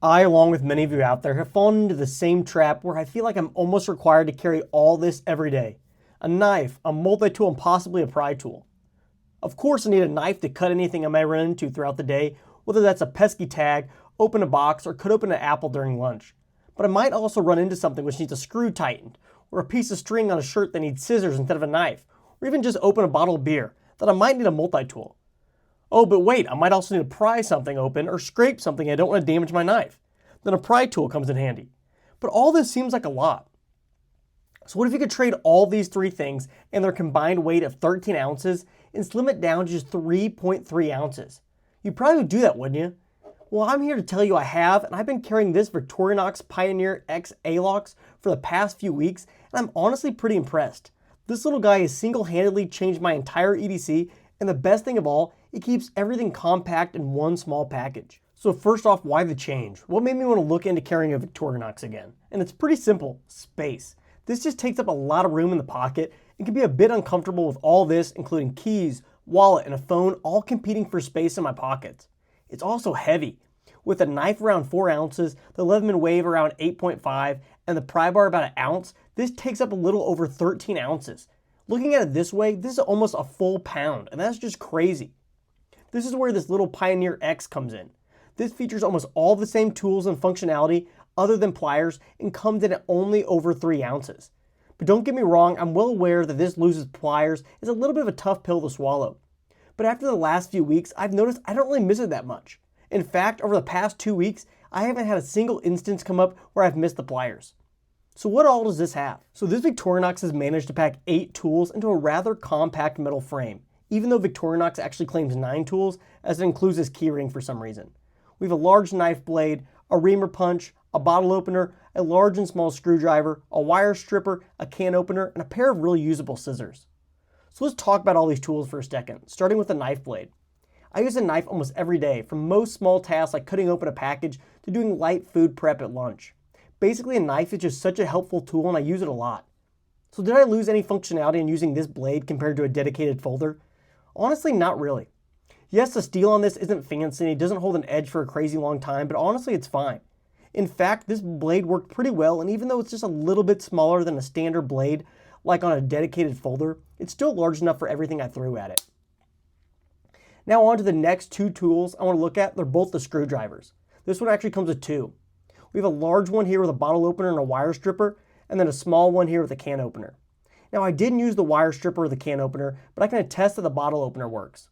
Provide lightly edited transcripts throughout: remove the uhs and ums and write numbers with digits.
I, along with many of you out there, have fallen into the same trap where I feel like I'm almost required to carry all this every day. A knife, a multi-tool, and possibly a pry tool. Of course, I need a knife to cut anything I may run into throughout the day, whether that's a pesky tag, open a box, or cut open an apple during lunch. But I might also run into something which needs a screw tightened, or a piece of string on a shirt that needs scissors instead of a knife, or even just open a bottle of beer, that I might need a multi-tool. Oh, but wait, I might also need to pry something open or scrape something I don't want to damage my knife. Then a pry tool comes in handy. But all this seems like a lot. So what if you could trade all these three things and their combined weight of 13 ounces and slim it down to just 3.3 ounces? You probably would do that, wouldn't you? Well, I'm here to tell you I have, and I've been carrying this Victorinox Pioneer X A-Locks for the past few weeks, and I'm honestly pretty impressed. This little guy has single-handedly changed my entire EDC, and the best thing of all, it keeps everything compact in one small package. So first off, why the change? What made me want to look into carrying a Victorinox again? And it's pretty simple, space. This just takes up a lot of room in the pocket and can be a bit uncomfortable with all this, including keys, wallet, and a phone all competing for space in my pockets. It's also heavy. With a knife around 4 ounces, the Leatherman Wave around 8.5, and the pry bar about an ounce, this takes up a little over 13 ounces. Looking at it this way, this is almost a full pound, and that's just crazy. This is where this little Pioneer X comes in. This features almost all the same tools and functionality other than pliers and comes in at only over 3 ounces. But don't get me wrong, I'm well aware that this loses pliers is a little bit of a tough pill to swallow. But after the last few weeks, I've noticed I don't really miss it that much. In fact, over the past 2 weeks, I haven't had a single instance come up where I've missed the pliers. So what all does this have? So this Victorinox has managed to pack 8 tools into a rather compact metal frame, even though Victorinox actually claims 9 tools, as it includes this keyring for some reason. We have a large knife blade, a reamer punch, a bottle opener, a large and small screwdriver, a wire stripper, a can opener, and a pair of really usable scissors. So let's talk about all these tools for a second, starting with the knife blade. I use a knife almost every day, from most small tasks like cutting open a package to doing light food prep at lunch. Basically, a knife is just such a helpful tool and I use it a lot. So did I lose any functionality in using this blade compared to a dedicated folder? Honestly, not really. Yes, the steel on this isn't fancy and it doesn't hold an edge for a crazy long time, but honestly, it's fine. In fact, this blade worked pretty well, and even though it's just a little bit smaller than a standard blade, like on a dedicated folder, it's still large enough for everything I threw at it. Now on to the next 2 tools I want to look at. They're both the screwdrivers. This one actually comes with 2. We have a large one here with a bottle opener and a wire stripper, and then a small one here with a can opener. Now I didn't use the wire stripper or the can opener, but I can attest that the bottle opener works.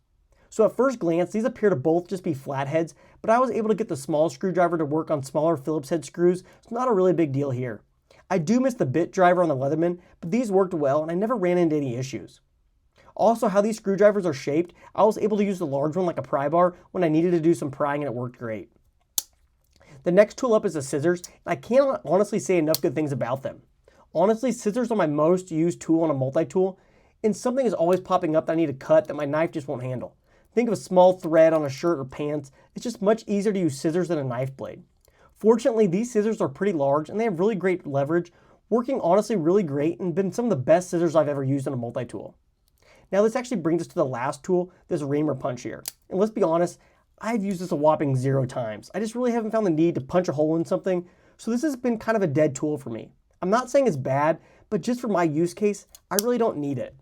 So at first glance, these appear to both just be flatheads, but I was able to get the small screwdriver to work on smaller Phillips head screws, so it's not a really big deal here. I do miss the bit driver on the Leatherman, but these worked well and I never ran into any issues. Also, how these screwdrivers are shaped, I was able to use the large one like a pry bar when I needed to do some prying and it worked great. The next tool up is the scissors, and I can't honestly say enough good things about them. Honestly, scissors are my most used tool on a multi-tool, and something is always popping up that I need to cut that my knife just won't handle. Think of a small thread on a shirt or pants. It's just much easier to use scissors than a knife blade. Fortunately, these scissors are pretty large and they have really great leverage, working honestly really great and been some of the best scissors I've ever used on a multi-tool. Now this actually brings us to the last tool, this reamer punch here. And let's be honest, I've used this a whopping 0 times. I just really haven't found the need to punch a hole in something, so this has been kind of a dead tool for me. I'm not saying it's bad, but just for my use case, I really don't need it.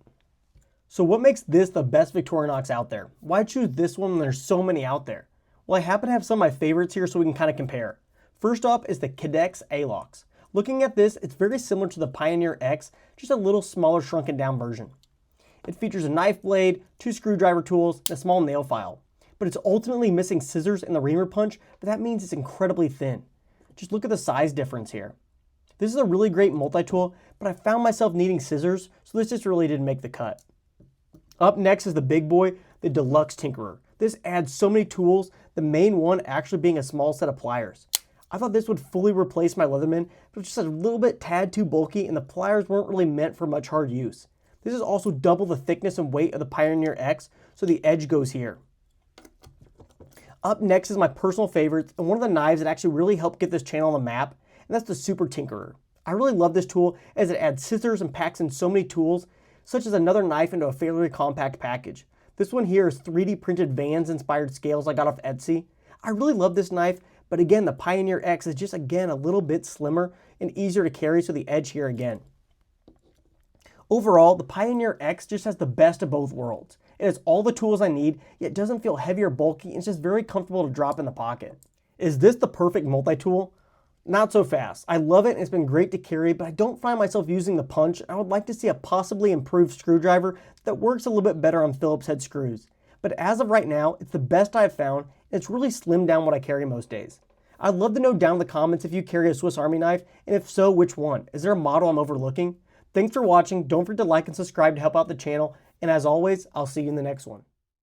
So what makes this the best Victorinox out there? Why choose this one when there's so many out there? Well, I happen to have some of my favorites here so we can kind of compare. First up is the Cadex A-Locks. Looking at this, it's very similar to the Pioneer X, just a little smaller shrunken down version. It features a knife blade, 2 screwdriver tools, and a small nail file. But it's ultimately missing scissors and the reamer punch, but that means it's incredibly thin. Just look at the size difference here. This is a really great multi-tool, but I found myself needing scissors, so this just really didn't make the cut. Up next is the big boy, the Deluxe Tinkerer. This adds so many tools, the main one actually being a small set of pliers. I thought this would fully replace my Leatherman, but it's just a little bit tad too bulky and the pliers weren't really meant for much hard use. This is also double the thickness and weight of the Pioneer X, so the edge goes here. Up next is my personal favorite and one of the knives that actually really helped get this channel on the map, and that's the Super Tinkerer. I really love this tool as it adds scissors and packs in so many tools, such as another knife into a fairly compact package. This one here is 3D printed Vans inspired scales I got off Etsy. I really love this knife, But again, the Pioneer X is just, again, a little bit slimmer and easier to carry, so the edge here again. Overall, the Pioneer X just has the best of both worlds. It has all the tools I need, yet doesn't feel heavy or bulky, and it's just very comfortable to drop in the pocket. Is this the perfect multi-tool? Not so fast. I love it and it's been great to carry, but I don't find myself using the punch. I would like to see a possibly improved screwdriver that works a little bit better on Phillips head screws. But as of right now, it's the best I've found, and it's really slimmed down what I carry most days. I'd love to know down in the comments if you carry a Swiss Army knife, and if so, which one? Is there a model I'm overlooking? Thanks for watching. Don't forget to like and subscribe to help out the channel. And as always, I'll see you in the next one.